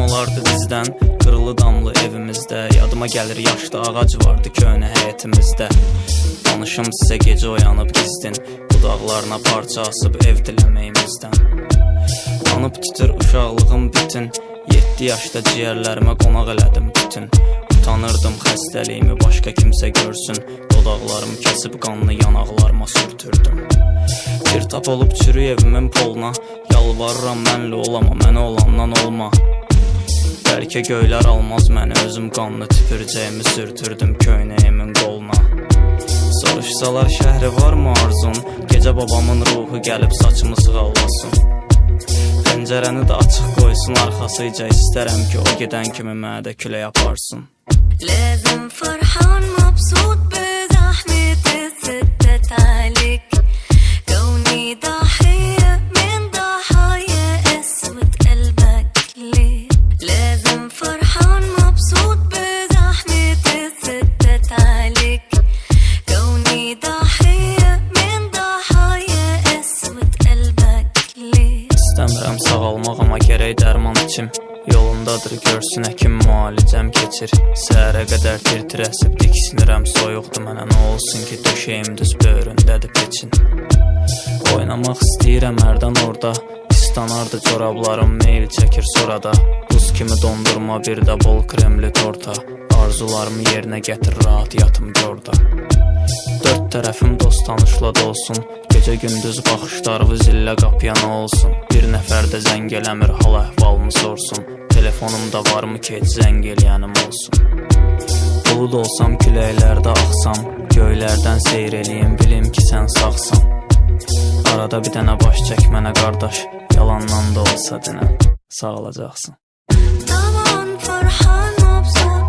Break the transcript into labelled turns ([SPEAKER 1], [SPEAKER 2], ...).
[SPEAKER 1] Düşdüm olardı dizdən, qırılı damlı evimizdə. Yadıma gəlir yaşlı ağac vardı köhnə həyətimizdə. Danışım sizə gecə oyanıb gizdin, budaqlarına parça asıb ev diləməyimizdən. Yanıb titir uşaqlığım bütün, 7 yaşda ciyərlərimə qonaq elədim bütün. Utanırdım xəstəliyimi başqa kimsə görsün, dodaqlarımı kəsib qanlı yanaqlarıma sürtürdüm. Bir tap olub çürü evimin poluna, yalvarıram mənlə olama, mənə olandan olma. Bəlkə göylər almaz məni, özüm qanlı tüpürcəyimi sürtürdüm köynəyimin qoluna. Soruşsalar şəhri varmı arzun, gecə babamın ruhu gəlib saçımı sığallasın. Pəncərəni də açıq qoysun arxasıca, istərəm ki o gedən kimi mənə də külək aparsın.
[SPEAKER 2] لازم فرحان مبسوط بزحمة الستات عليك كوني ضحية من ضحايا قسوة قلبك ليه لازم فرحان مبسوط بزحمة الستات عليك كوني ضحية من ضحايا قسوة قلبك ليه
[SPEAKER 1] İstəmirəm sağalmaq amma gərək dərman içim. Yolundadır görsün həkim müalicəm keçir. Səhərə qədər tir-tir əsib diksinirəm, soyuqdur mənə nə olsun ki döşəyim düz böyründədir peçin. Oynamaq istəyirəm hərdən orada, istanardı corablarım meyil çəkir sorada. Buz kimi dondurma bir də bol kremli torta, arzularımı yerinə gətir rahat yatım gorda. Dörd tərəfim dost tanışla dolsun, gecə gündüz baxışlarımı zillə qapıya nə olsun. Bir nəfər də zəng eləmir hal əhvalımı sorsun, telefonumda varmı ki heç zəng eləyənim olsun. Bulud olsam küləklərdə axsam, göylərdən seyr eləyim bilim ki sən sağsan. Arada bir dənə baş çək mənə qardaş, yalandan da olsa denən sağ olacaqsın.
[SPEAKER 2] طبعا فرحان مبسوط